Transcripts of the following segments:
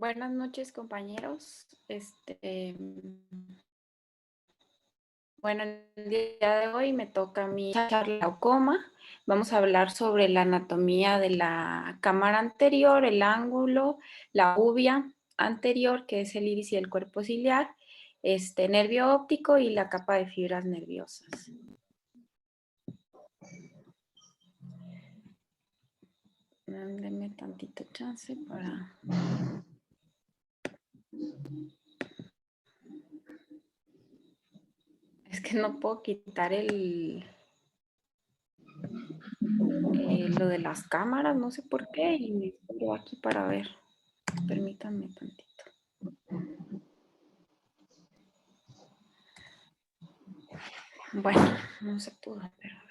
Buenas noches, compañeros. Bueno, el día de hoy me toca a mí glaucoma. Vamos a hablar sobre la anatomía de la cámara anterior, el ángulo, la uvea anterior, que es el iris y el cuerpo ciliar, nervio óptico y la capa de fibras nerviosas. Denme tantito chance para... Es que no puedo quitar lo de las cámaras, no sé por qué, y me pongo aquí para ver. Permítanme tantito. Bueno, no se pudo, pero a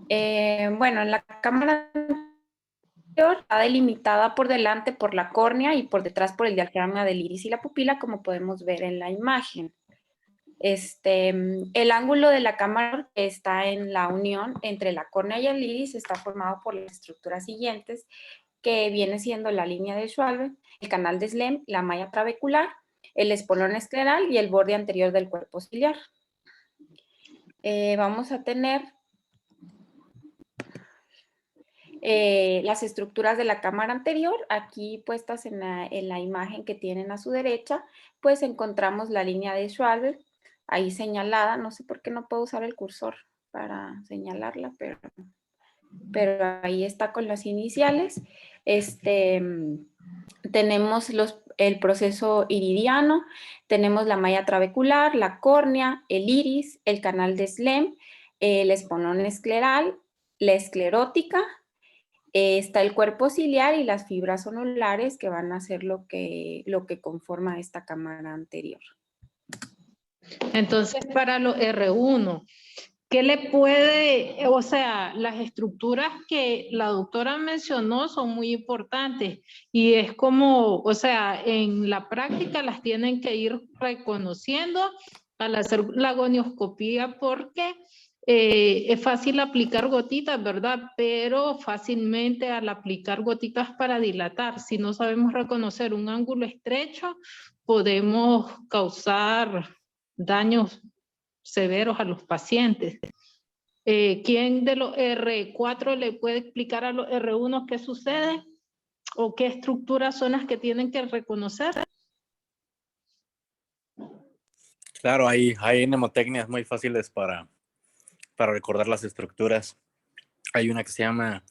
ver. Bueno, en la cámara anterior está delimitada por delante por la córnea y por detrás por el diafragma del iris y la pupila, como podemos ver en la imagen. El ángulo de la cámara que está en la unión entre la córnea y el iris está formado por las estructuras siguientes, que viene siendo la línea de Schwalbe, el canal de Slem, la malla trabecular, el espolón escleral y el borde anterior del cuerpo ciliar. Vamos a tener las estructuras de la cámara anterior, aquí puestas en la imagen que tienen a su derecha, pues encontramos la línea de Schwalbe, ahí señalada, no sé por qué no puedo usar el cursor para señalarla, pero ahí está con las iniciales. Tenemos el proceso iridiano, tenemos la malla trabecular, la córnea, el iris, el canal de Slem, el espolón escleral, la esclerótica, está el cuerpo ciliar y las fibras zonulares que van a ser lo que conforma esta cámara anterior. Entonces, para los R1, ¿qué le puede, o sea, las estructuras que la doctora mencionó son muy importantes y es como, o sea, en la práctica las tienen que ir reconociendo al hacer la gonioscopía porque es fácil aplicar gotitas, ¿verdad? Pero fácilmente al aplicar gotitas para dilatar, si no sabemos reconocer un ángulo estrecho, podemos causar daños severos a los pacientes. ¿Quién de los R4 le puede explicar a los R1 qué sucede? ¿O qué estructuras son las que tienen que reconocer? Claro, hay mnemotecnias muy fáciles para recordar las estructuras. Hay una que se llama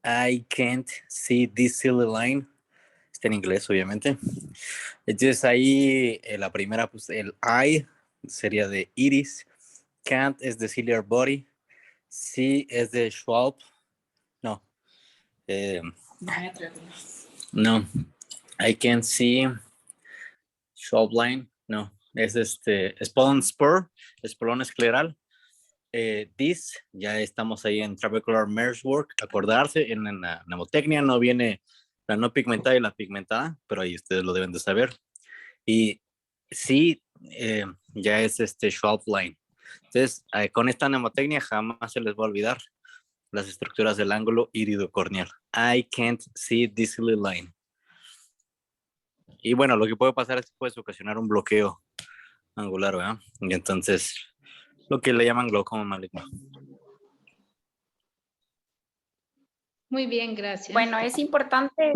I can't see this silly line. Está en inglés, obviamente. Entonces ahí la primera, pues el I sería de iris. Can't es de ciliar body. See es de Schwalbe. No. No. I can't see Schwalbe line. No. Es espolon spur, espolón escleral. This, ya estamos ahí en trabecular mergework. Acordarse, en la mnemotecnia no viene la no pigmentada y la pigmentada, pero ahí ustedes lo deben de saber. Y sí, ya es Schwalbe line. Entonces, con esta mnemotecnia jamás se les va a olvidar las estructuras del ángulo iridocorneal. I can't see this silly line. Y bueno, lo que puede pasar es que puede ocasionar un bloqueo angular, ¿verdad? Y entonces, lo que le llaman glaucoma maligno. Muy bien, gracias. Bueno, es importante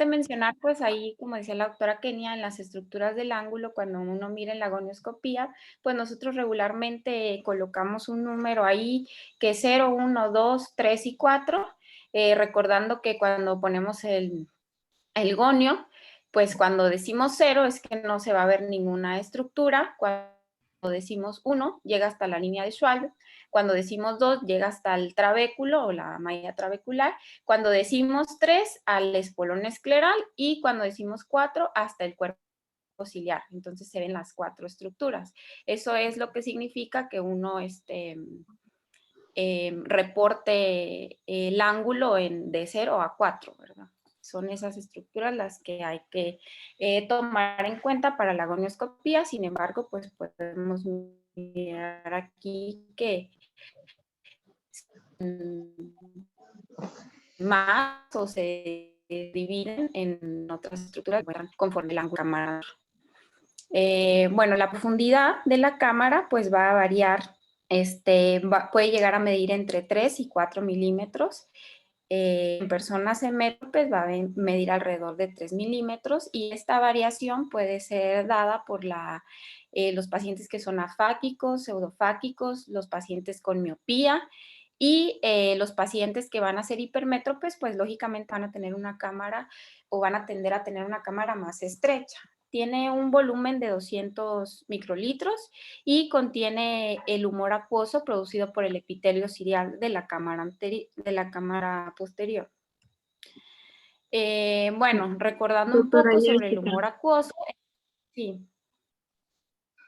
mencionar, pues ahí, como decía la doctora Kenia, en las estructuras del ángulo, cuando uno mira en la gonioscopía, pues nosotros regularmente colocamos un número ahí que es 0, 1, 2, 3 y 4, recordando que cuando ponemos el gonio, pues cuando decimos 0 es que no se va a ver ninguna estructura, cuando decimos 1 llega hasta la línea de Schwalbe, cuando decimos 2 llega hasta el trabéculo o la malla trabecular, cuando decimos 3 al espolón escleral y cuando decimos 4 hasta el cuerpo ciliar. Entonces se ven las 4 estructuras. Eso es lo que significa que uno reporte el ángulo de 0 a 4, ¿verdad? Son esas estructuras las que hay que tomar en cuenta para la gonioscopía. Sin embargo, pues podemos mirar aquí que más o se dividen en otras estructuras conforme el ángulo de la cámara. Bueno, la profundidad de la cámara pues va a variar, puede llegar a medir entre 3 y 4 milímetros. En personas hemétropes va a medir alrededor de 3 milímetros y esta variación puede ser dada por los pacientes que son afáquicos, pseudofáquicos, los pacientes con miopía y los pacientes que van a ser hipermétropes, pues lógicamente van a tener una cámara o van a tender a tener una cámara más estrecha. Tiene un volumen de 200 microlitros y contiene el humor acuoso producido por el epitelio ciliar de la cámara posterior. Bueno, recordando un Doctora poco sobre el Jessica, humor acuoso. Sí.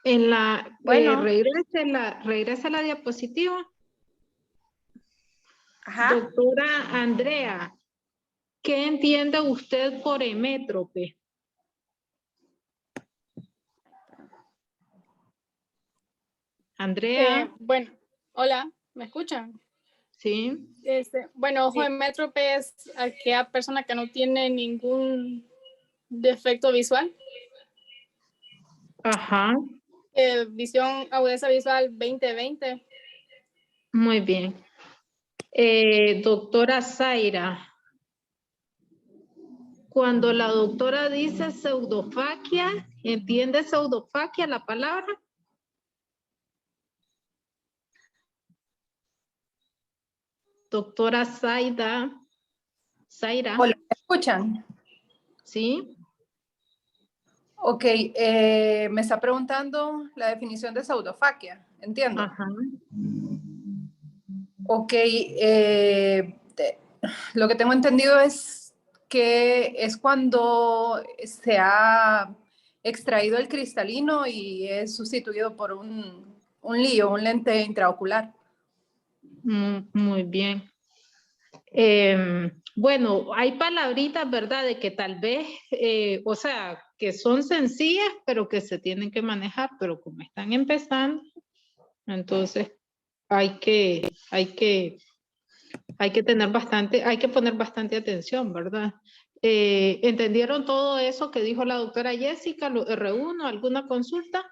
en la, Bueno. regrese la diapositiva. Ajá. Doctora Andrea, ¿qué entiende usted por hemétrope? Andrea, Bueno, hola, ¿me escuchan? sí. Bueno, ojo hemétrope es aquella persona que no tiene ningún defecto visual. Ajá, Visión, agudeza visual 20/20. muy bien. Doctora Zaira, cuando la doctora dice pseudofaquia, ¿entiende pseudofaquia la palabra? Doctora Zaira. Hola, ¿me escuchan? Sí. Ok, me está preguntando la definición de pseudofaquia, entiendo. Ajá. Ok, lo que tengo entendido es que es cuando se ha extraído el cristalino y es sustituido por un lío, un lente intraocular. Muy bien. Bueno, hay palabritas, ¿verdad? De que tal vez, o sea, que son sencillas, pero que se tienen que manejar, pero como están empezando, entonces hay que tener bastante, hay que poner bastante atención, ¿verdad? ¿Entendieron todo eso que dijo la doctora Jessica, lo R1, alguna consulta?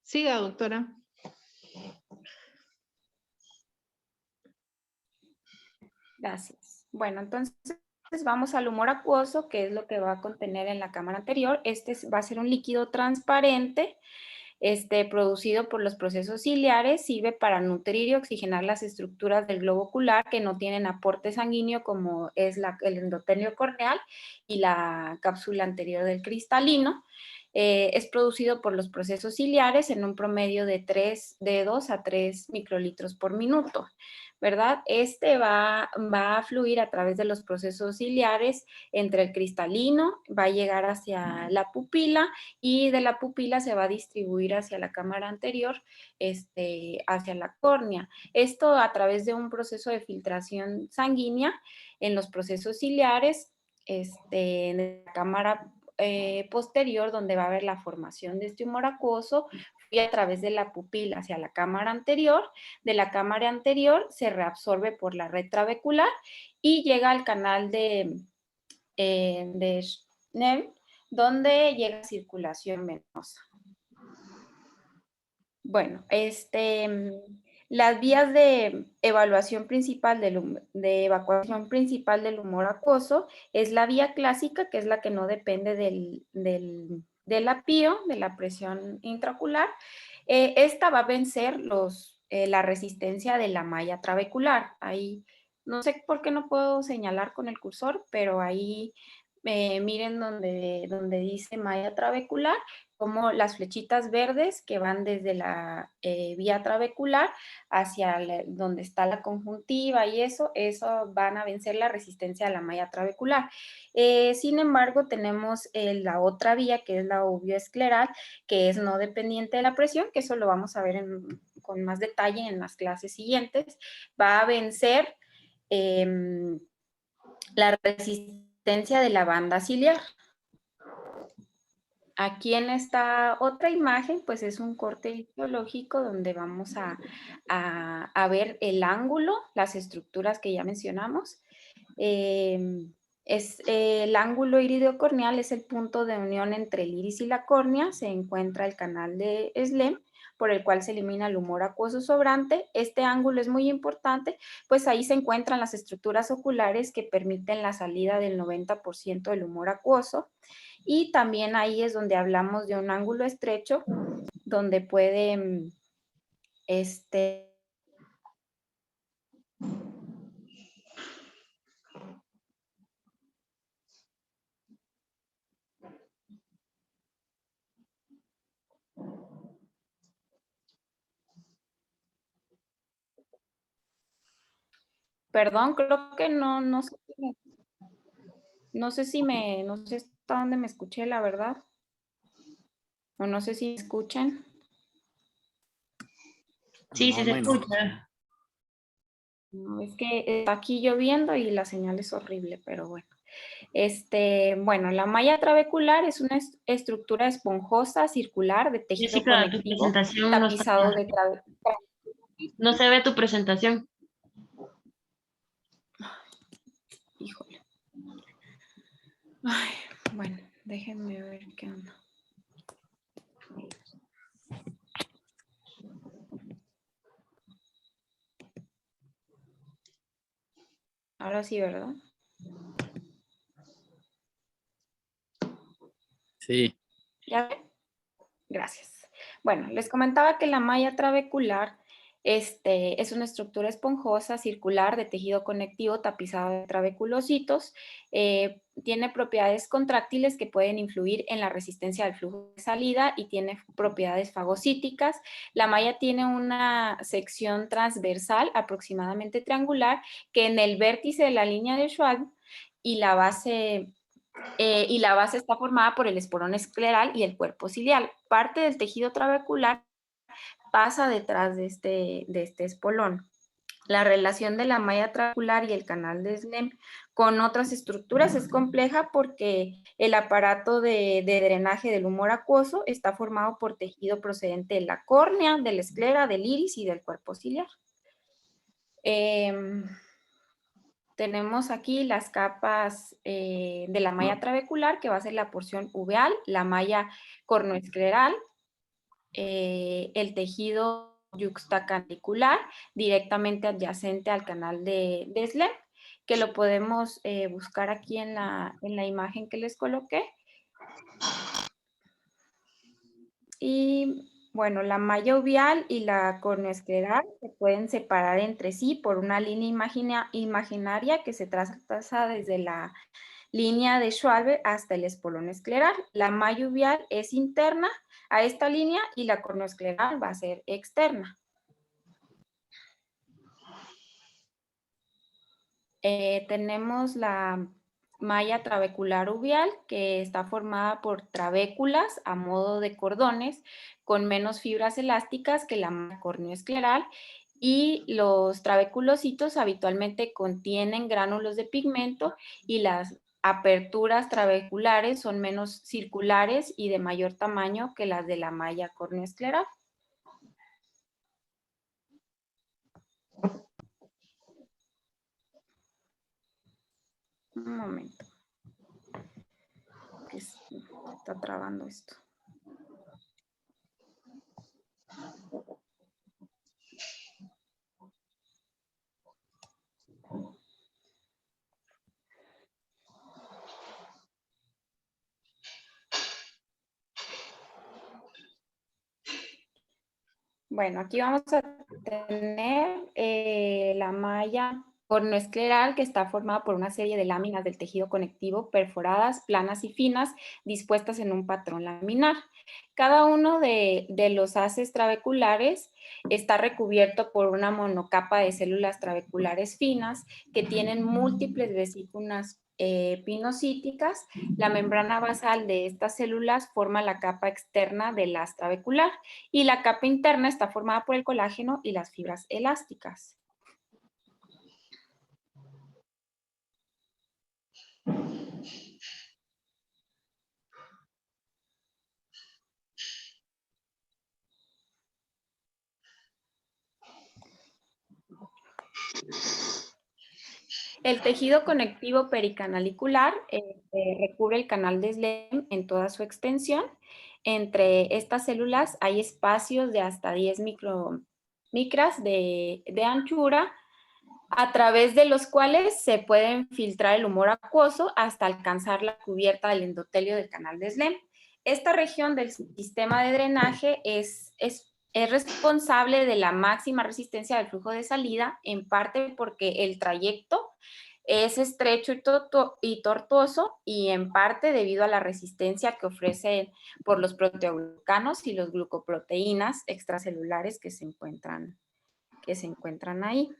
Siga, doctora. Gracias. Bueno, entonces vamos al humor acuoso, que es lo que va a contener en la cámara anterior. Va a ser un líquido transparente, producido por los procesos ciliares, sirve para nutrir y oxigenar las estructuras del globo ocular que no tienen aporte sanguíneo, como es el endotelio corneal y la cápsula anterior del cristalino. Es producido por los procesos ciliares en un promedio de 2 a 3 microlitros por minuto, ¿verdad? Va a fluir a través de los procesos ciliares entre el cristalino, va a llegar hacia la pupila y de la pupila se va a distribuir hacia la cámara anterior, hacia la córnea. Esto a través de un proceso de filtración sanguínea en los procesos ciliares, en la cámara posterior, donde va a haber la formación de este humor acuoso, y a través de la pupila hacia la cámara anterior. De la cámara anterior se reabsorbe por la red trabecular y llega al canal de Schnell, donde llega circulación venosa. Bueno, Las vías de evacuación principal del humor acuoso es la vía clásica, que es la que no depende del apío, de la presión intraocular. Esta va a vencer la resistencia de la malla trabecular. Ahí, no sé por qué no puedo señalar con el cursor, pero ahí miren donde dice malla trabecular, como las flechitas verdes que van desde la vía trabecular hacia donde está la conjuntiva y eso van a vencer la resistencia a la malla trabecular. Sin embargo, tenemos la otra vía, que es la ubioescleral, que es no dependiente de la presión, que eso lo vamos a ver con más detalle en las clases siguientes. Va a vencer la resistencia de la banda ciliar. Aquí en esta otra imagen, pues es un corte histológico donde vamos a ver el ángulo, las estructuras que ya mencionamos. El ángulo iridocorneal es el punto de unión entre el iris y la córnea. Se encuentra el canal de Slem, por el cual se elimina el humor acuoso sobrante. Este ángulo es muy importante, pues ahí se encuentran las estructuras oculares que permiten la salida del 90% del humor acuoso. Y también ahí es donde hablamos de un ángulo estrecho, donde puede, perdón, creo que no sé hasta dónde me escuché, la verdad. O no sé si me escuchan. Sí, sí se escucha. No, es que está aquí lloviendo y la señal es horrible, pero bueno. Bueno, la malla trabecular es una estructura esponjosa, circular, de tejido Jessica, tu conectivo, presentación tapizado de no se ve tu presentación. Híjole. Ay, bueno, déjenme ver qué onda. Ahora sí, ¿verdad? Sí. ¿Ya ven? Gracias. Bueno, les comentaba que la malla trabecular es una estructura esponjosa, circular, de tejido conectivo tapizado de trabeculocitos. Tiene propiedades contráctiles que pueden influir en la resistencia del flujo de salida y tiene propiedades fagocíticas. La malla tiene una sección transversal aproximadamente triangular que en el vértice de la línea de Schwab y la base está formada por el esporón escleral y el cuerpo ciliar. Parte del tejido trabecular pasa detrás de este espolón. La relación de la malla trabecular y el canal de Slem con otras estructuras es compleja porque el aparato de drenaje del humor acuoso está formado por tejido procedente de la córnea, de la esclera, del iris y del cuerpo ciliar. Tenemos aquí las capas de la malla trabecular, que va a ser la porción uveal, la malla cornoescleral, el tejido yuxtacandicular, directamente adyacente al canal de Slem, que lo podemos buscar aquí en la imagen que les coloqué. Y bueno, la malla uveal y la cornoescleral se pueden separar entre sí por una línea imaginaria que se traza desde la línea de Schwalbe hasta el espolón escleral. La malla uveal es interna a esta línea y la cornoescleral va a ser externa. Tenemos la malla trabecular uveal, que está formada por trabéculas a modo de cordones con menos fibras elásticas que la malla corneoescleral, y los trabeculocitos habitualmente contienen gránulos de pigmento y las aperturas trabeculares son menos circulares y de mayor tamaño que las de la malla corneoescleral. Un momento. Que está trabando esto. Bueno, aquí vamos a tener la malla cornoescleral, que está formada por una serie de láminas del tejido conectivo perforadas, planas y finas, dispuestas en un patrón laminar. Cada uno de los haces trabeculares está recubierto por una monocapa de células trabeculares finas que tienen múltiples vesículas pinocíticas. La membrana basal de estas células forma la capa externa del haz trabecular y la capa interna está formada por el colágeno y las fibras elásticas. El tejido conectivo pericanalicular recubre el canal de Slem en toda su extensión. Entre estas células hay espacios de hasta 10 micras de anchura, a través de los cuales se puede filtrar el humor acuoso hasta alcanzar la cubierta del endotelio del canal de Slem. Esta región del sistema de drenaje es responsable de la máxima resistencia del flujo de salida, en parte porque el trayecto es estrecho y tortuoso, y en parte debido a la resistencia que ofrecen por los proteoglucanos y los glucoproteínas extracelulares que se encuentran ahí.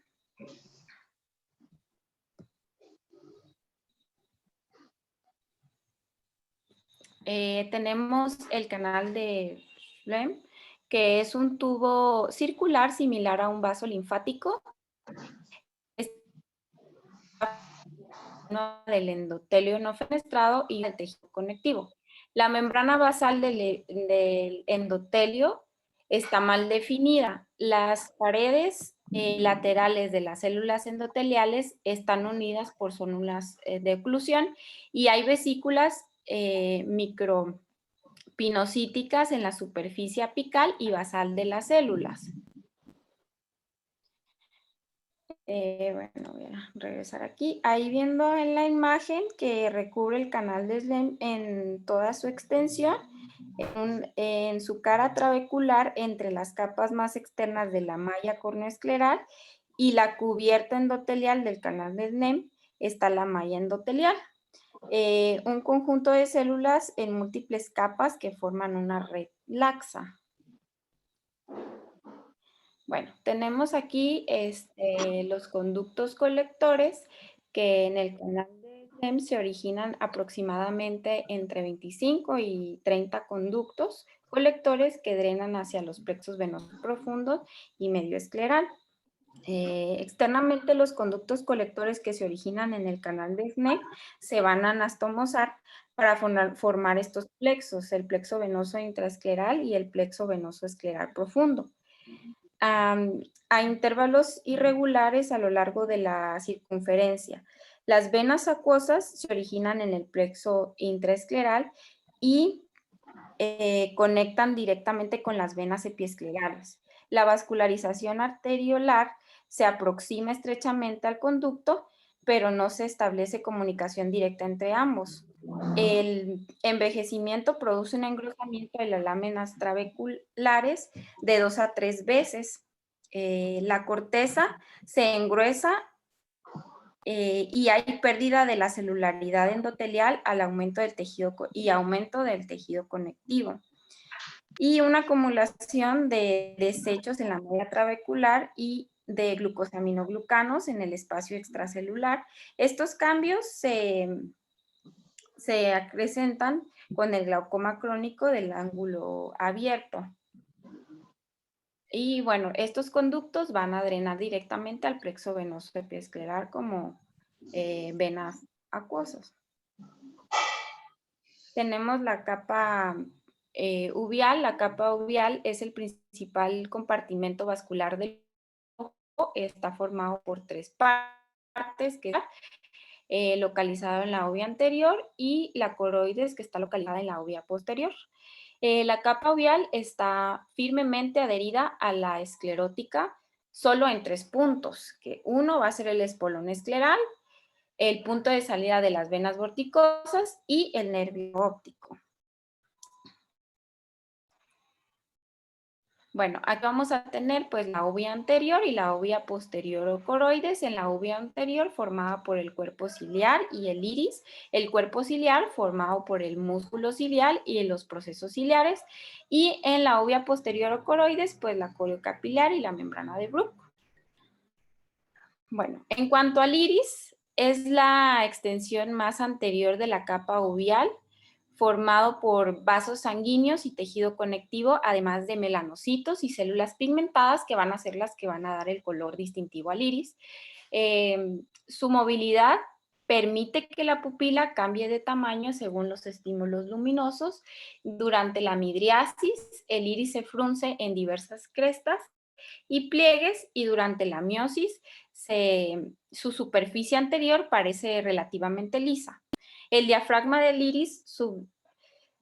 Tenemos el canal de Slem, que es un tubo circular similar a un vaso linfático. Del endotelio no fenestrado y del tejido conectivo. La membrana basal del endotelio está mal definida. Las paredes laterales de las células endoteliales están unidas por células de oclusión y hay vesículas micropinocíticas en la superficie apical y basal de las células. Bueno, voy a regresar aquí. Ahí viendo en la imagen que recubre el canal de Slem en toda su extensión, en su cara trabecular, entre las capas más externas de la malla cornoescleral y la cubierta endotelial del canal de Slem, está la malla endotelial. Un conjunto de células en múltiples capas que forman una red laxa. Bueno, tenemos aquí los conductos colectores, que en el canal de Slem se originan aproximadamente entre 25 y 30 conductos colectores que drenan hacia los plexos venosos profundos y medio escleral. Externamente, los conductos colectores que se originan en el canal de Slem se van a anastomosar para formar estos plexos, el plexo venoso intraescleral y el plexo venoso escleral profundo. A intervalos irregulares a lo largo de la circunferencia. Las venas acuosas se originan en el plexo intraescleral y conectan directamente con las venas epiesclerales. La vascularización arteriolar se aproxima estrechamente al conducto, pero no se establece comunicación directa entre ambos. El envejecimiento produce un engrosamiento de las láminas trabeculares de 2 a 3 veces. La corteza se engruesa y hay pérdida de la celularidad endotelial al aumento del tejido y aumento del tejido conectivo. Y una acumulación de desechos en la malla trabecular y de glucosaminoglucanos en el espacio extracelular. Estos cambios se acrecentan con el glaucoma crónico del ángulo abierto. Y bueno, estos conductos van a drenar directamente al plexo venoso epiescleral como venas acuosas. Tenemos la capa uveal. La capa uveal es el principal compartimento vascular del ojo. Está formado por 3 partes, que está localizado en la uvea anterior, y la coroides, que está localizada en la uvea posterior. La capa uveal está firmemente adherida a la esclerótica solo en 3 puntos, que uno va a ser el espolón escleral, el punto de salida de las venas vorticosas y el nervio óptico. Bueno, aquí vamos a tener pues la uvea anterior y la uvea posterior o coroides. En la uvea anterior formada por el cuerpo ciliar y el iris, el cuerpo ciliar formado por el músculo ciliar y los procesos ciliares, y en la uvea posterior o coroides pues la coriocapilar y la membrana de Bruch. Bueno, en cuanto al iris, es la extensión más anterior de la capa uveal, formado por vasos sanguíneos y tejido conectivo, además de melanocitos y células pigmentadas que van a ser las que van a dar el color distintivo al iris. Su movilidad permite que la pupila cambie de tamaño según los estímulos luminosos. Durante la midriasis, el iris se frunce en diversas crestas y pliegues, y durante la miosis su superficie anterior parece relativamente lisa. El diafragma del iris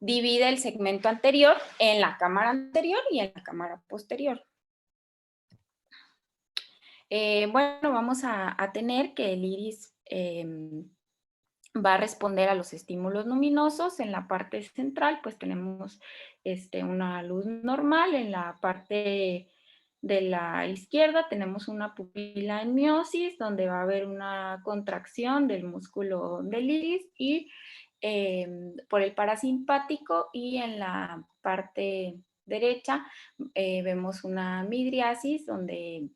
divide el segmento anterior en la cámara anterior y en la cámara posterior. Bueno, vamos a tener que el iris va a responder a los estímulos luminosos. En la parte central pues tenemos una luz normal. En la parte de la izquierda tenemos una pupila en miosis, donde va a haber una contracción del músculo del iris y por el parasimpático, y en la parte derecha vemos una midriasis donde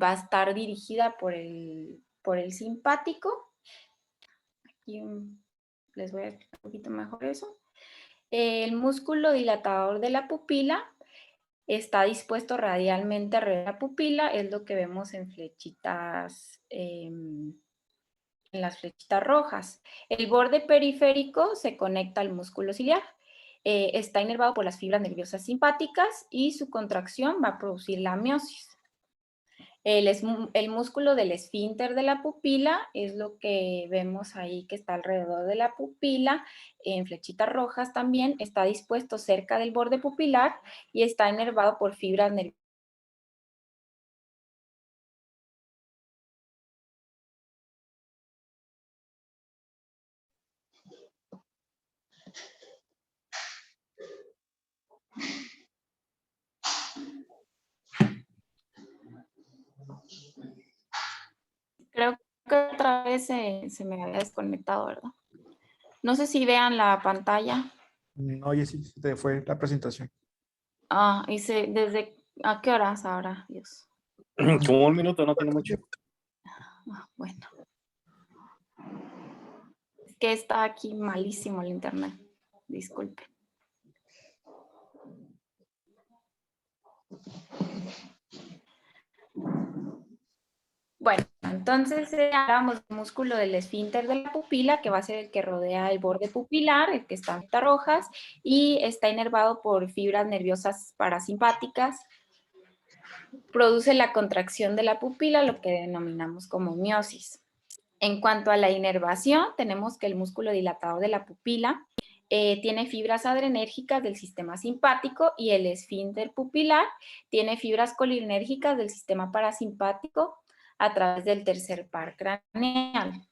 va a estar dirigida por el simpático. Aquí les voy a explicar un poquito mejor eso. El músculo dilatador de la pupila está dispuesto radialmente alrededor de la pupila, es lo que vemos en flechitas, en las flechitas rojas. El borde periférico se conecta al músculo ciliar. Está inervado por las fibras nerviosas simpáticas y su contracción va a producir la miosis. El músculo del esfínter de la pupila es lo que vemos ahí, que está alrededor de la pupila, en flechitas rojas también. Está dispuesto cerca del borde pupilar y está inervado por fibras nerviosas. Creo que otra vez se me había desconectado, ¿verdad? No sé si vean la pantalla. No, Jessy, se te fue la presentación. Ah, ¿desde a qué horas ahora? Dios. Como un minuto, no tiene mucho. Ah, bueno. Es que está aquí malísimo el internet. Disculpe. Bueno, entonces hablamos del músculo del esfínter de la pupila, que va a ser el que rodea el borde pupilar, el que está en fitas rojas, y está inervado por fibras nerviosas parasimpáticas. Produce la contracción de la pupila, lo que denominamos como miosis. En cuanto a la inervación, tenemos que el músculo dilatador de la pupila tiene fibras adrenérgicas del sistema simpático, y el esfínter pupilar tiene fibras colinérgicas del sistema parasimpático a través del tercer par craneal.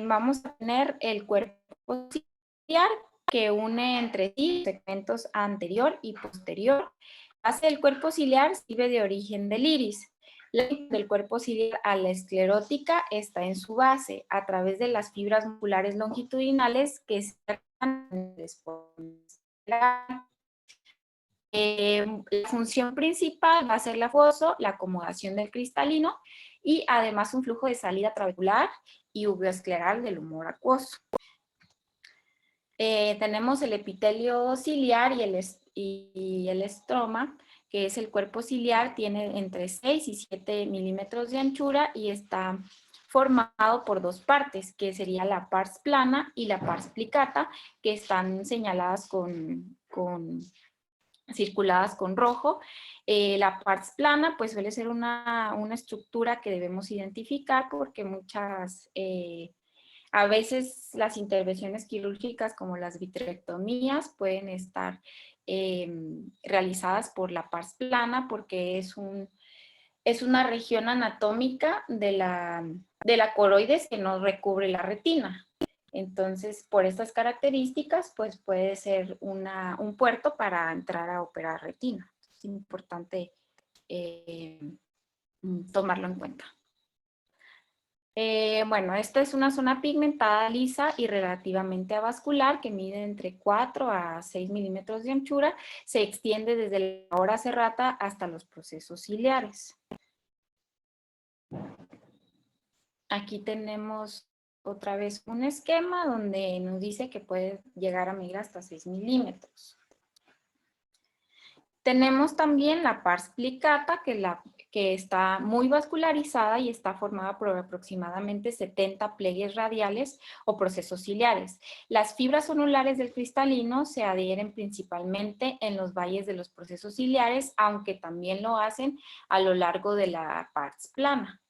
Vamos a tener el cuerpo ciliar, que une entre sí segmentos anterior y posterior. La base del cuerpo ciliar sirve de origen del iris. La del cuerpo ciliar a la esclerótica está en su base, a través de las fibras musculares longitudinales que se encuentran en el espolón escleral. La función principal va a ser la foso, la acomodación del cristalino, y además un flujo de salida trabecular y uveoescleral del humor acuoso. Tenemos el epitelio ciliar y el estroma, que es el cuerpo ciliar, tiene entre 6 y 7 milímetros de anchura y está formado por dos partes, que sería la pars plana y la pars plicata, que están señaladas circuladas con rojo. La pars plana pues suele ser una estructura que debemos identificar, porque a veces las intervenciones quirúrgicas como las vitrectomías pueden estar realizadas por la pars plana, porque es una región anatómica de la coroides que no recubre la retina. Entonces, por estas características, pues puede ser un puerto para entrar a operar retina. Es importante tomarlo en cuenta. Bueno, esta es una zona pigmentada lisa y relativamente avascular que mide entre 4 a 6 milímetros de anchura. Se extiende desde la hora serrata hasta los procesos ciliares. Aquí tenemos otra vez un esquema donde nos dice que puede llegar a medir hasta 6 milímetros. Tenemos también la pars plicata, que está muy vascularizada y está formada por aproximadamente 70 pliegues radiales o procesos ciliares. Las fibras onulares del cristalino se adhieren principalmente en los valles de los procesos ciliares, aunque también lo hacen a lo largo de la pars plana.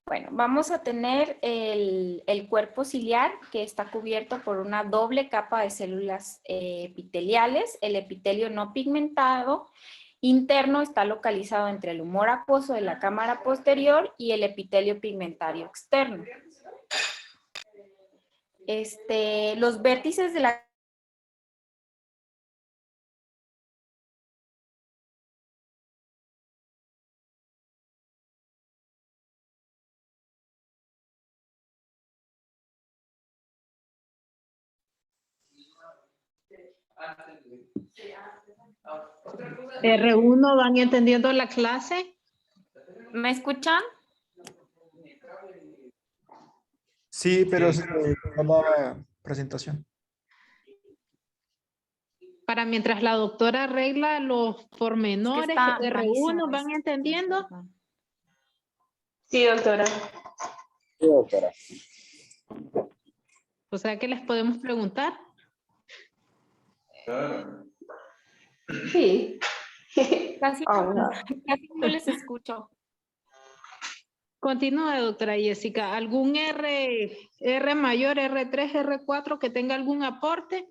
Bueno, vamos a tener el cuerpo ciliar que está cubierto por una doble capa de células epiteliales. El epitelio no pigmentado interno está localizado entre el humor acuoso de la cámara posterior y el epitelio pigmentario externo. Los vértices de la R1, ¿van entendiendo la clase? ¿Me escuchan? Sí, pero se quedó la presentación. Para mientras la doctora arregla los pormenores, está R1, malísimo ¿van esto. entendiendo? Sí, doctora. O sea que les podemos preguntar. Sí. Casi no les escucho. Continúa, doctora Jessica. ¿Algún R mayor, R3, R4 que tenga algún aporte?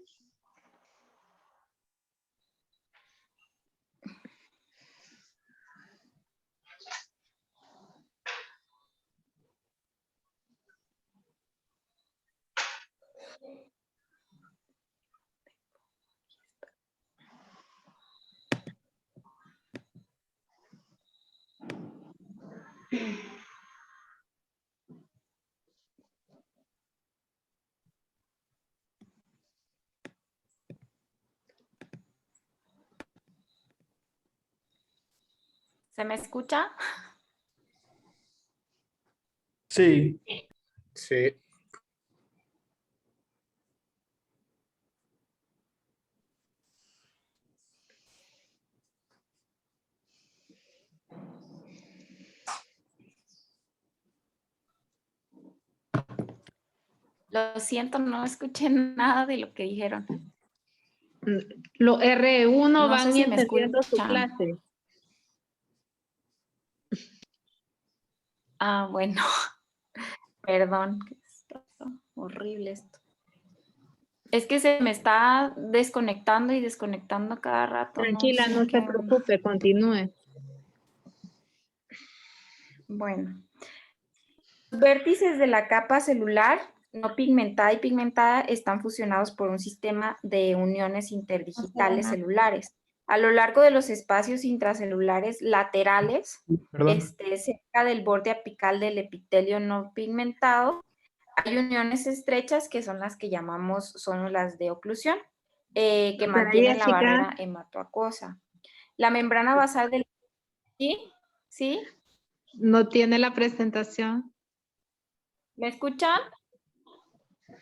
¿Se me escucha? Sí. Sí. Lo siento, no escuché nada de lo que dijeron. Los R1 No van sé si me entendiendo su escuchan. clase. Ah, bueno. Perdón. Está horrible esto. Es que se me está desconectando y desconectando cada rato. Tranquila, no sé se qué. preocupe, continúe. Bueno. Los vértices de la capa celular no pigmentada y pigmentada están fusionados por un sistema de uniones interdigitales celulares. A lo largo de los espacios intracelulares laterales, Perdón. cerca del borde apical del epitelio no pigmentado, hay uniones estrechas que son las que llamamos, son las de oclusión, que Doctora mantienen la Jessica. barrera hematoacuosa. La membrana basal del... ¿Sí? ¿Sí? No tiene la presentación. ¿Me escuchan?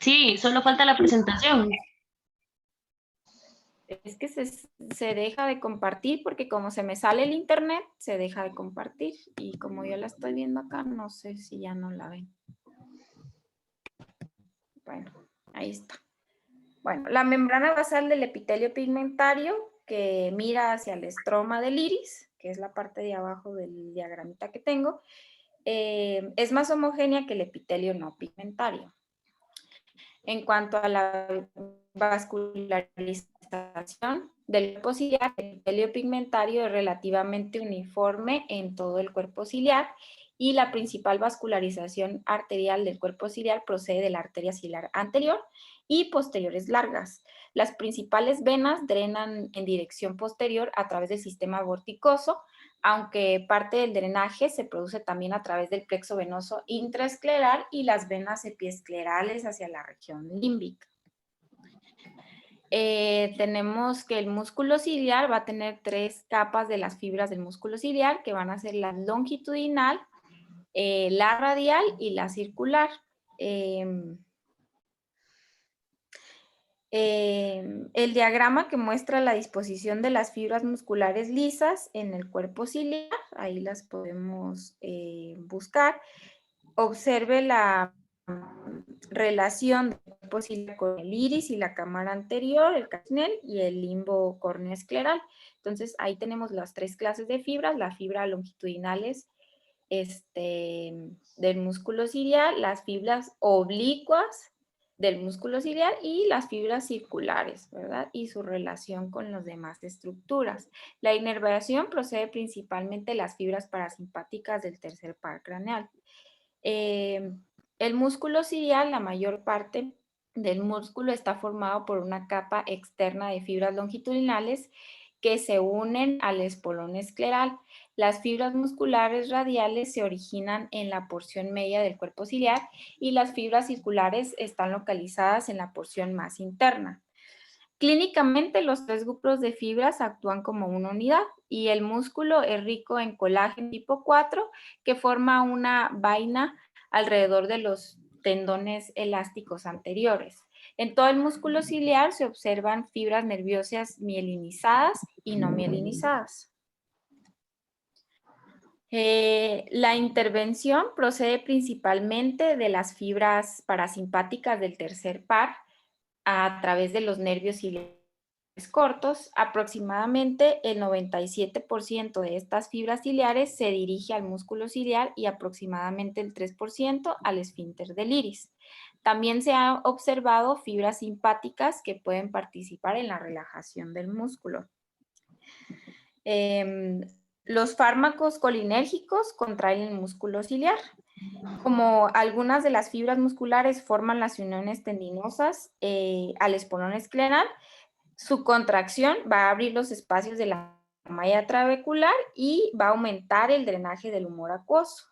Sí, solo falta la presentación. Es que se deja de compartir porque como se me sale el internet, se deja de compartir. Y como yo la estoy viendo acá, no sé si ya no la ven. Bueno, ahí está. Bueno, la membrana basal del epitelio pigmentario que mira hacia el estroma del iris, que es la parte de abajo del diagramita que tengo, es más homogénea que el epitelio no pigmentario. En cuanto a la vascularización del cuerpo ciliar, el epitelio pigmentario es relativamente uniforme en todo el cuerpo ciliar y la principal vascularización arterial del cuerpo ciliar procede de la arteria ciliar anterior y posteriores largas. Las principales venas drenan en dirección posterior a través del sistema vorticoso, aunque parte del drenaje se produce también a través del plexo venoso intraescleral y las venas epiesclerales hacia la región límbica. Tenemos que el músculo ciliar va a tener 3 capas de las fibras del músculo ciliar, que van a ser la longitudinal, la radial y la circular. El diagrama que muestra la disposición de las fibras musculares lisas en el cuerpo ciliar, ahí las podemos buscar. Observe la relación del cuerpo ciliar con el iris y la cámara anterior, el casnel y el limbo corneoescleral. Entonces, ahí tenemos las 3 clases de fibras, la fibra longitudinales del músculo ciliar, las fibras oblicuas del músculo ciliar y las fibras circulares, ¿verdad? Y su relación con las demás estructuras. La inervación procede principalmente de las fibras parasimpáticas del tercer par craneal. El músculo ciliar, la mayor parte del músculo está formado por una capa externa de fibras longitudinales que se unen al espolón escleral. Las fibras musculares radiales se originan en la porción media del cuerpo ciliar y las fibras circulares están localizadas en la porción más interna. Clínicamente, los 3 grupos de fibras actúan como una unidad y el músculo es rico en colágeno tipo 4 que forma una vaina alrededor de los tendones elásticos anteriores. En todo el músculo ciliar se observan fibras nerviosas mielinizadas y no mielinizadas. La intervención procede principalmente de las fibras parasimpáticas del tercer par a través de los nervios ciliares cortos. Aproximadamente el 97% de estas fibras ciliares se dirige al músculo ciliar y aproximadamente el 3% al esfínter del iris. También se han observado fibras simpáticas que pueden participar en la relajación del músculo. Los fármacos colinérgicos contraen el músculo ciliar. Como algunas de las fibras musculares forman las uniones tendinosas al espolón escleral, su contracción va a abrir los espacios de la malla trabecular y va a aumentar el drenaje del humor acuoso.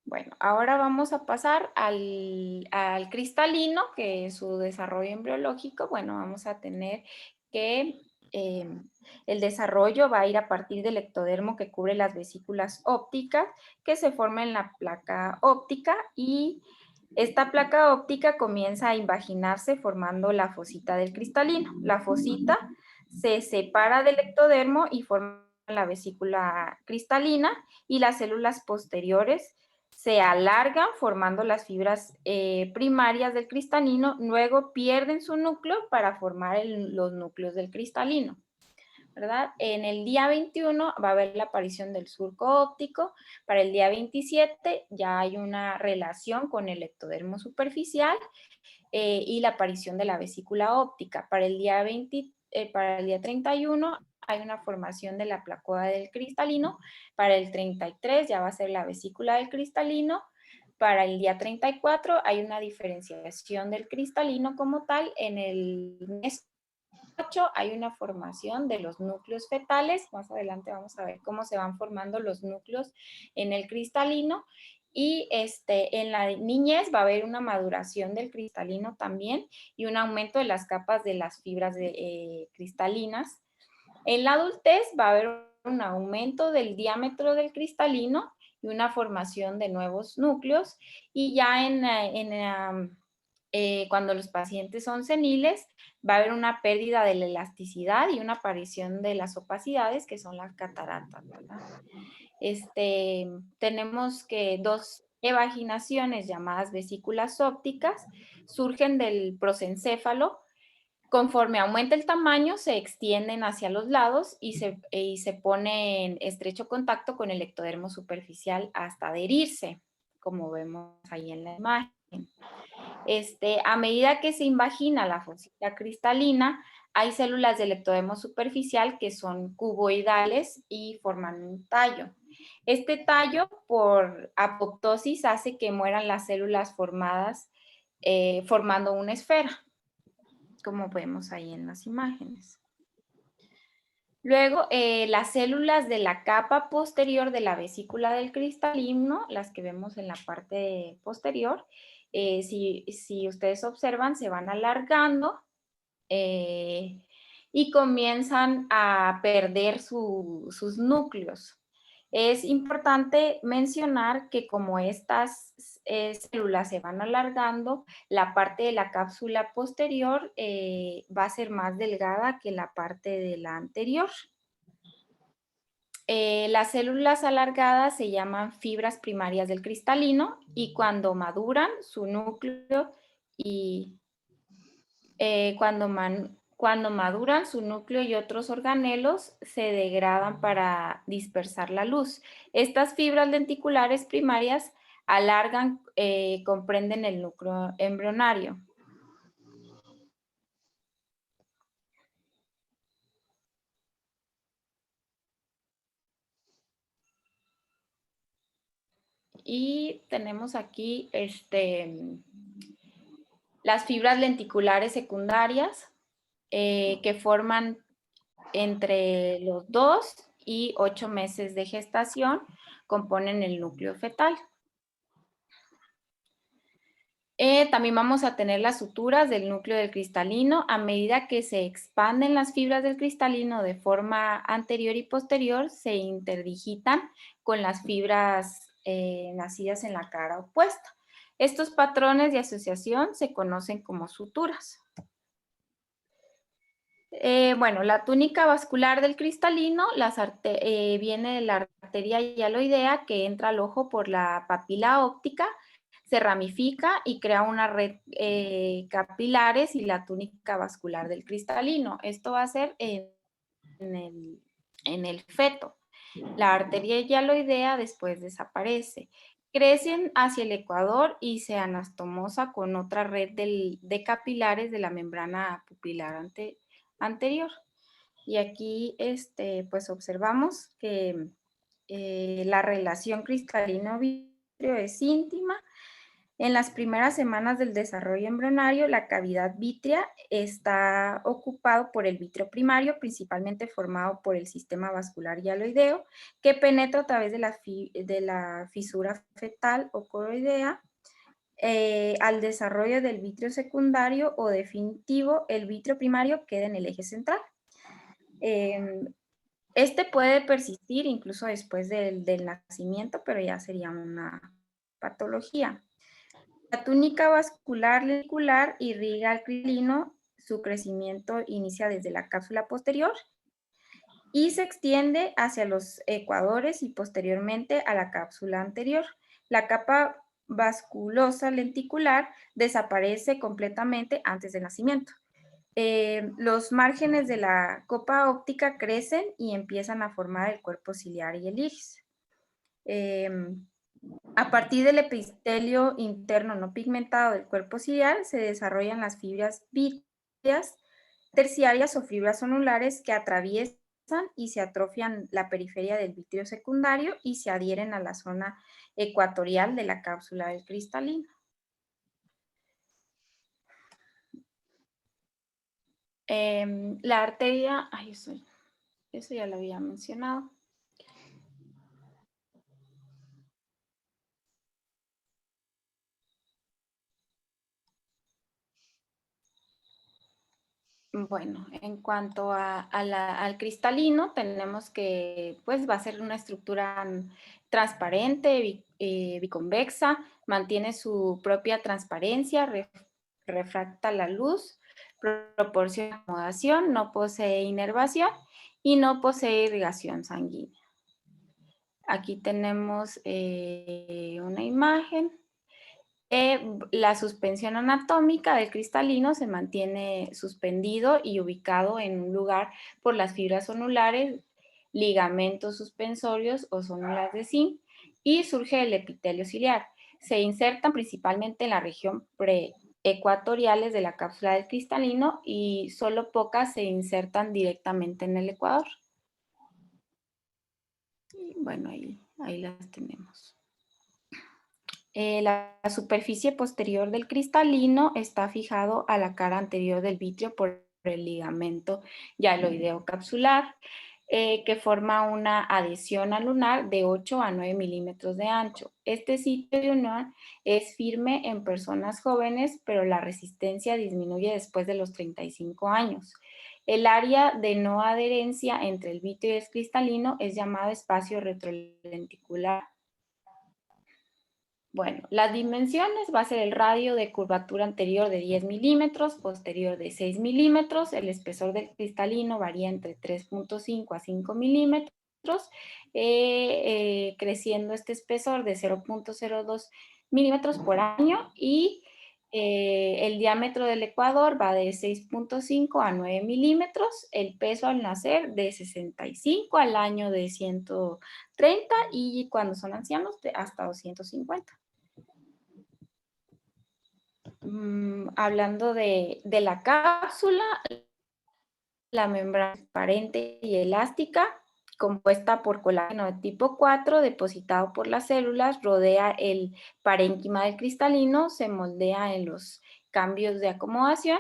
Bueno, ahora vamos a pasar al cristalino, que es su desarrollo embriológico. Bueno, vamos a tener que el desarrollo va a ir a partir del ectodermo que cubre las vesículas ópticas que se forman en la placa óptica y esta placa óptica comienza a invaginarse formando la fosita del cristalino. La fosita se separa del ectodermo y forma la vesícula cristalina y las células posteriores se alargan formando las fibras primarias del cristalino, luego pierden su núcleo para formar los núcleos del cristalino, ¿verdad? En el día 21 va a haber la aparición del surco óptico, para el día 27 ya hay una relación con el ectodermo superficial y la aparición de la vesícula óptica. Para el día 31 hay una formación de la placoda del cristalino, para el 33 ya va a ser la vesícula del cristalino, para el día 34 hay una diferenciación del cristalino como tal, en el mes 8 hay una formación de los núcleos fetales, más adelante vamos a ver cómo se van formando los núcleos en el cristalino, y en la niñez va a haber una maduración del cristalino también y un aumento de las capas de las fibras cristalinas. En la adultez va a haber un aumento del diámetro del cristalino y una formación de nuevos núcleos, y ya cuando los pacientes son seniles va a haber una pérdida de la elasticidad y una aparición de las opacidades que son las cataratas, ¿verdad? Tenemos que 2 evaginaciones llamadas vesículas ópticas surgen del prosencéfalo. Conforme aumenta el tamaño, se extienden hacia los lados y se pone en estrecho contacto con el ectodermo superficial hasta adherirse, como vemos ahí en la imagen. A medida que se invagina la fosita cristalina, hay células del ectodermo superficial que son cuboidales y forman un tallo. Este tallo, por apoptosis, hace que mueran las células formadas, formando una esfera, como vemos ahí en las imágenes. Luego, las células de la capa posterior de la vesícula del cristalino, las que vemos en la parte posterior, si ustedes observan, se van alargando y comienzan a perder sus núcleos. Es importante mencionar que como estas células se van alargando, la parte de la cápsula posterior va a ser más delgada que la parte de la anterior. Las células alargadas se llaman fibras primarias del cristalino y cuando maduran su núcleo cuando maduran su núcleo y otros organelos se degradan para dispersar la luz. Estas fibras lenticulares primarias alargan, comprenden el núcleo embrionario. Y tenemos aquí las fibras lenticulares secundarias que forman entre los 2 y 8 meses de gestación, componen el núcleo fetal. También vamos a tener las suturas del núcleo del cristalino. A medida que se expanden las fibras del cristalino de forma anterior y posterior, se interdigitan con las fibras nacidas en la cara opuesta. Estos patrones de asociación se conocen como suturas. Bueno, la túnica vascular del cristalino viene de la arteria hialoidea que entra al ojo por la papila óptica, se ramifica y crea una red capilares y la túnica vascular del cristalino. Esto va a ser en el feto. La arteria hialoidea después desaparece. Crecen hacia el ecuador y se anastomosa con otra red de capilares de la membrana pupilar anterior. Y aquí pues observamos que la relación cristalino-vitrio es íntima. En las primeras semanas del desarrollo embrionario, la cavidad vítrea está ocupado por el vitrio primario, principalmente formado por el sistema vascular hialoideo, que penetra a través de la fisura fetal o coroidea. Al desarrollo del vitrio secundario o definitivo, el vitrio primario queda en el eje central. Este puede persistir incluso después del nacimiento, pero ya sería una patología. La túnica vascular lenticular irriga al cristalino, su crecimiento inicia desde la cápsula posterior y se extiende hacia los ecuadores y posteriormente a la cápsula anterior. La capa vasculosa lenticular desaparece completamente antes del nacimiento. Los márgenes de la copa óptica crecen y empiezan a formar el cuerpo ciliar y el iris. A partir del epitelio interno no pigmentado del cuerpo ciliar se desarrollan las fibras vítreas terciarias o fibras zonulares que atraviesan y se atrofian la periferia del vitrio secundario y se adhieren a la zona ecuatorial de la cápsula del cristalino. La arteria, eso ya lo había mencionado. Bueno, en cuanto al cristalino, tenemos que, pues, va a ser una estructura transparente, biconvexa, mantiene su propia transparencia, refracta la luz, proporciona acomodación, no posee inervación y no posee irrigación sanguínea. Aquí tenemos una imagen. La suspensión anatómica del cristalino se mantiene suspendido y ubicado en un lugar por las fibras zonulares, ligamentos suspensorios o zónulas de zinc y surge el epitelio ciliar. Se insertan principalmente en la región preecuatoriales de la cápsula del cristalino y solo pocas se insertan directamente en el ecuador. Y bueno, ahí Ahí las tenemos. La superficie posterior del cristalino está fijado a la cara anterior del vitrio por el ligamento hialoideo capsular, que forma una adhesión alunar de 8 a 9 milímetros de ancho. Este sitio de unión es firme en personas jóvenes, pero la resistencia disminuye después de los 35 años. El área de no adherencia entre el vitrio y el cristalino es llamado espacio retrolenticular. Bueno, las dimensiones va a ser el radio de curvatura anterior de 10 milímetros, posterior de 6 milímetros, el espesor del cristalino varía entre 3.5 a 5 milímetros, creciendo este espesor de 0.02 milímetros por año y el diámetro del ecuador va de 6.5 a 9 milímetros, el peso al nacer de 65 al año de 130 y cuando son ancianos hasta 250. Hablando de la cápsula, la membrana transparente y elástica, compuesta por colágeno de tipo 4, depositado por las células, rodea el parénquima del cristalino, se moldea en los cambios de acomodación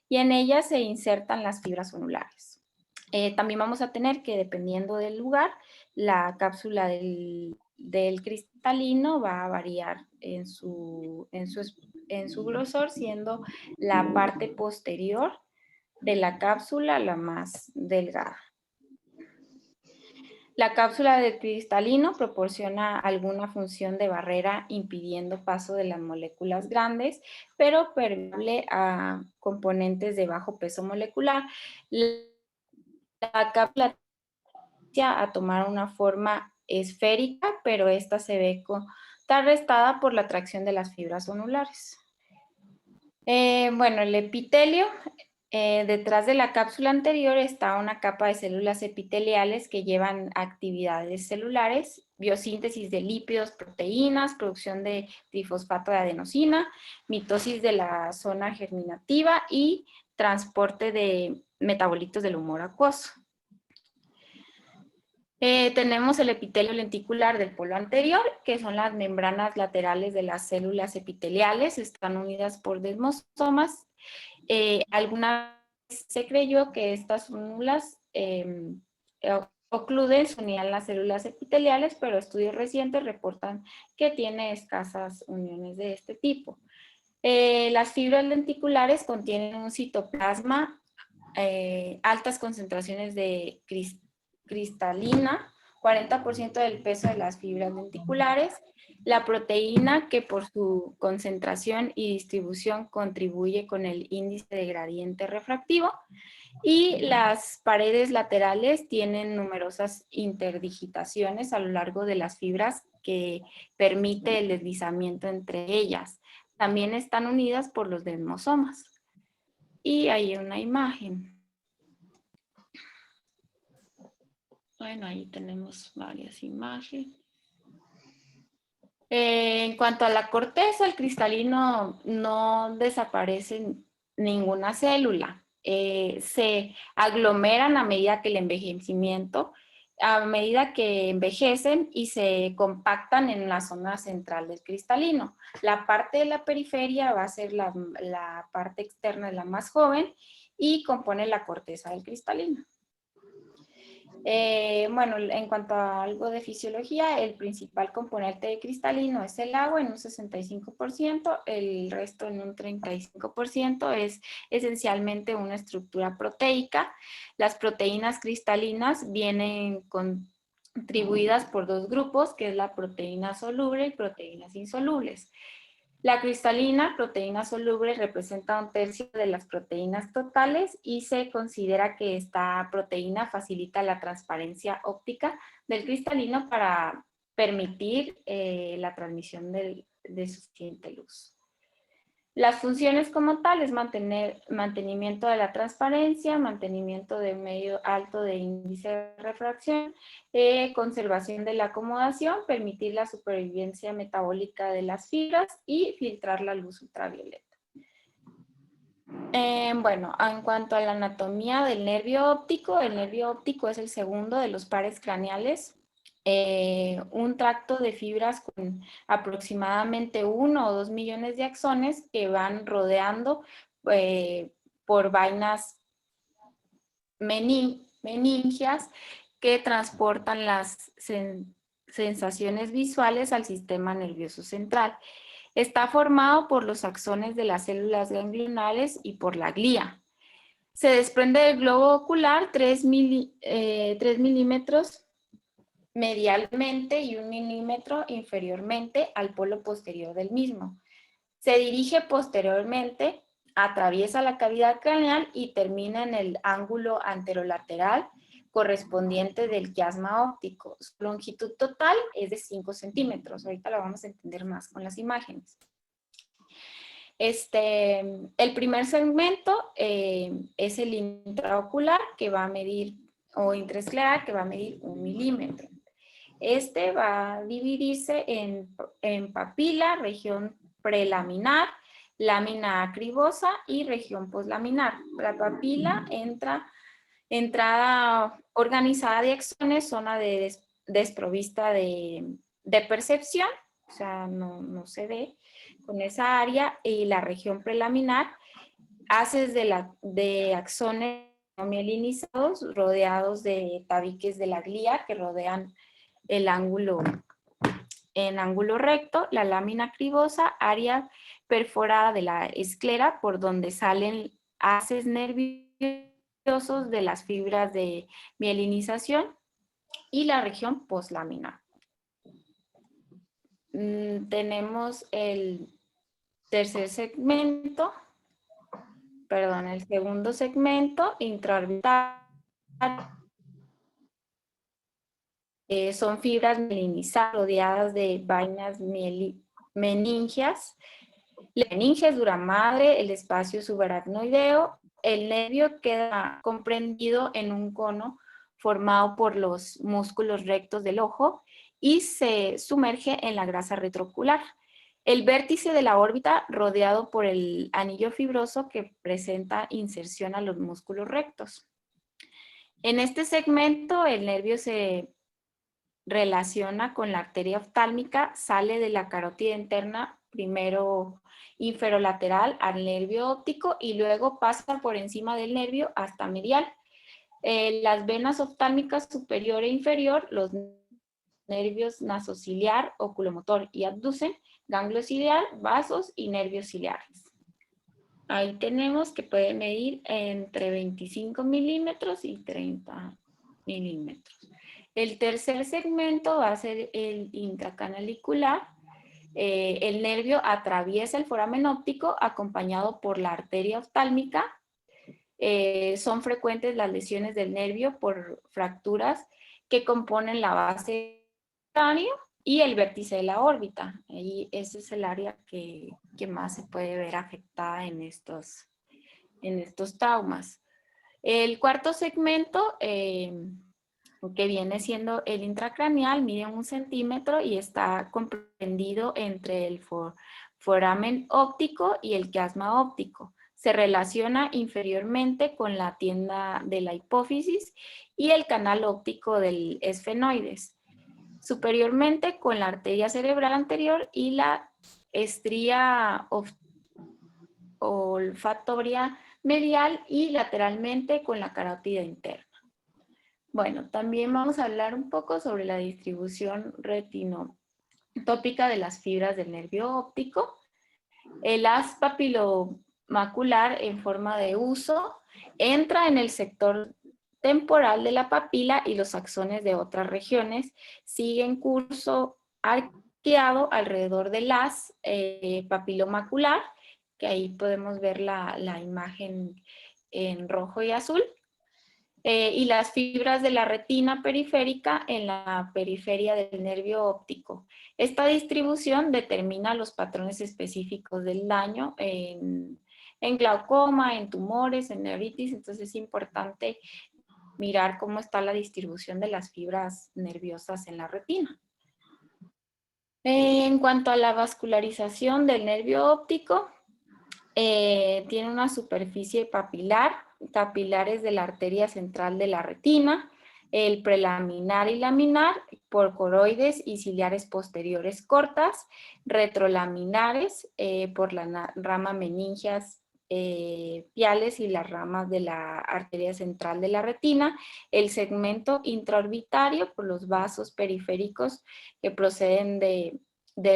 y en ella se insertan las fibras zonulares. También vamos a tener que, dependiendo del lugar, la cápsula del cristalino va a variar en su grosor, siendo la parte posterior de la cápsula la más delgada. La cápsula del cristalino proporciona alguna función de barrera impidiendo paso de las moléculas grandes, pero permeable a componentes de bajo peso molecular. La cápsula a tomar una forma esférica, pero esta se ve contrarrestada por la atracción de las fibras zonulares. Bueno, el epitelio, detrás de la cápsula anterior está una capa de células epiteliales que llevan actividades celulares, biosíntesis de lípidos, proteínas, producción de trifosfato de adenosina, mitosis de la zona germinativa y transporte de metabolitos del humor acuoso. Tenemos el epitelio lenticular del polo anterior, que son las membranas laterales de las células epiteliales, están unidas por desmosomas. Alguna vez se creyó que estas células ocluden se unían las células epiteliales, pero estudios recientes reportan que tiene escasas uniones de este tipo. Las fibras lenticulares contienen un citoplasma, altas concentraciones de cristalina, 40% del peso de las fibras lenticulares, la proteína que por su concentración y distribución contribuye con el índice de gradiente refractivo, y las paredes laterales tienen numerosas interdigitaciones a lo largo de las fibras que permite el deslizamiento entre ellas. También están unidas por los desmosomas. Y hay una imagen. Bueno, ahí tenemos varias imágenes. En cuanto a la corteza, el cristalino no desaparece ninguna célula. Se aglomeran a medida que el envejecimiento, a medida que envejecen y se compactan en la zona central del cristalino. La parte de la periferia va a ser la parte externa de la más joven y compone la corteza del cristalino. Bueno, en cuanto a algo de fisiología, el principal componente de cristalino es el agua en un 65%, el resto en un 35% es esencialmente una estructura proteica. Las proteínas cristalinas vienen contribuidas por dos grupos, que es la proteína soluble y proteínas insolubles. La cristalina, proteína soluble, representa 1/3 de las proteínas totales y se considera que esta proteína facilita la transparencia óptica del cristalino para permitir la transmisión de suficiente luz. Las funciones como tal es mantenimiento de la transparencia, mantenimiento de medio alto de índice de refracción, conservación de la acomodación, permitir la supervivencia metabólica de las fibras y filtrar la luz ultravioleta. Bueno, en cuanto a la anatomía del nervio óptico, el nervio óptico es el segundo de los pares craneales un tracto de fibras con aproximadamente 1 o 2 millones de axones que van rodeando por vainas meningias que transportan las sensaciones visuales al sistema nervioso central. Está formado por los axones de las células ganglionales y por la glía. Se desprende del globo ocular 3 milímetros medialmente y 1 milímetro inferiormente al polo posterior del mismo. Se dirige posteriormente, atraviesa la cavidad craneal y termina en el ángulo anterolateral correspondiente del quiasma óptico. Su longitud total es de 5 centímetros. Ahorita la vamos a entender más con las imágenes. El primer segmento es el intraocular, que va a medir, o intraescleral, que va a medir 1 milímetro. Este va a dividirse en papila, región prelaminar, lámina acribosa y región poslaminar. La papila entrada organizada de axones, zona desprovista de percepción, o sea, no se ve con esa área, y la región prelaminar, haces de axones no mielinizados rodeados de tabiques de la glía que rodean el ángulo en ángulo recto, la lámina acribosa, área perforada de la esclera por donde salen haces nerviosos de las fibras de mielinización, y la región poslaminar. Tenemos el el segundo segmento, intraorbital. Son fibras mielinizadas rodeadas de vainas meningias. La meningia es dura madre, el espacio subaracnoideo. El nervio queda comprendido en un cono formado por los músculos rectos del ojo y se sumerge en la grasa retroocular. El vértice de la órbita rodeado por el anillo fibroso que presenta inserción a los músculos rectos. En este segmento el nervio se relaciona con la arteria oftálmica, sale de la carótida interna, primero inferolateral al nervio óptico y luego pasa por encima del nervio hasta medial. Las venas oftálmicas superior e inferior, los nervios nasociliar, oculomotor y abducen, ganglio ciliar, vasos y nervios ciliares. Ahí tenemos que puede medir entre 25 milímetros y 30 milímetros. El tercer segmento va a ser el intracanalicular. El nervio atraviesa el foramen óptico acompañado por la arteria oftálmica. Son frecuentes las lesiones del nervio por fracturas que componen la base del cráneo y el vértice de la órbita. Y ese es el área que más se puede ver afectada en estos traumas. El cuarto segmento, que viene siendo el intracraneal, mide 1 centímetro y está comprendido entre el foramen óptico y el quiasma óptico. Se relaciona inferiormente con la tienda de la hipófisis y el canal óptico del esfenoides. Superiormente con la arteria cerebral anterior y la estría olfatoria medial, y lateralmente con la carótida interna. Bueno, también vamos a hablar un poco sobre la distribución retinotópica de las fibras del nervio óptico. El haz papilomacular en forma de huso entra en el sector temporal de la papila y los axones de otras regiones siguen curso arqueado alrededor del haz papilomacular, que ahí podemos ver la imagen en rojo y azul. Y las fibras de la retina periférica en la periferia del nervio óptico. Esta distribución determina los patrones específicos del daño en glaucoma, en tumores, en neuritis, entonces es importante mirar cómo está la distribución de las fibras nerviosas en la retina. En cuanto a la vascularización del nervio óptico, tiene una superficie papilar, capilares de la arteria central de la retina, el prelaminar y laminar por coroides y ciliares posteriores cortas, retrolaminares por la rama meningias piales y las ramas de la arteria central de la retina, el segmento intraorbitario por los vasos periféricos que proceden de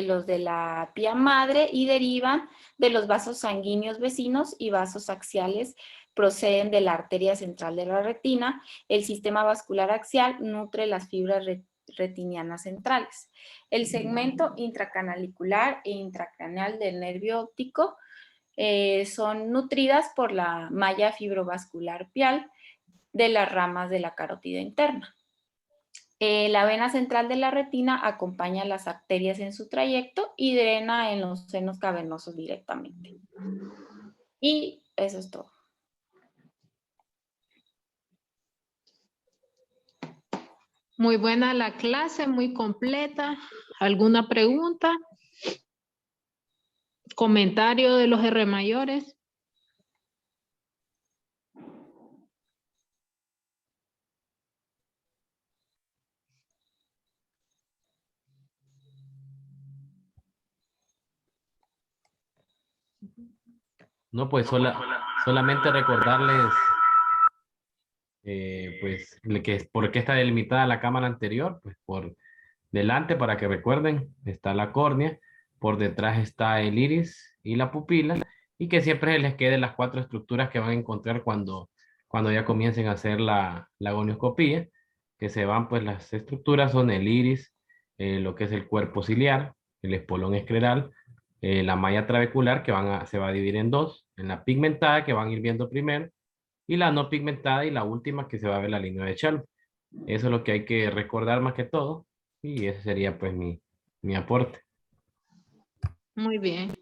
los de la pía madre y derivan de los vasos sanguíneos vecinos, y vasos axiales proceden de la arteria central de la retina. El sistema vascular axial nutre las fibras retinianas centrales. El segmento intracanalicular e intracraneal del nervio óptico son nutridas por la malla fibrovascular pial de las ramas de la carótida interna. La vena central de la retina acompaña las arterias en su trayecto y drena en los senos cavernosos directamente. Y eso es todo. Muy buena la clase, muy completa. ¿Alguna pregunta? ¿Comentario de los R mayores? No, pues solamente recordarles pues por qué está delimitada la cámara anterior, pues por delante para que recuerden está la córnea, por detrás está el iris y la pupila, y que siempre les queden las 4 estructuras que van a encontrar cuando ya comiencen a hacer la gonioscopía, que se van, pues las estructuras son el iris, lo que es el cuerpo ciliar, el espolón escleral, la malla trabecular que se va a dividir en 2, en la pigmentada que van a ir viendo primero, y la no pigmentada y la última que se va a ver la línea de Charles. Eso es lo que hay que recordar más que todo, y ese sería pues mi aporte. Muy bien.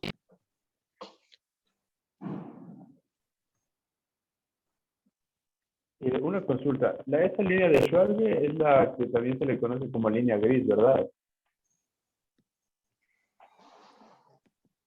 Una consulta. Esta línea de Schwarze es la que también se le conoce como línea gris, ¿verdad?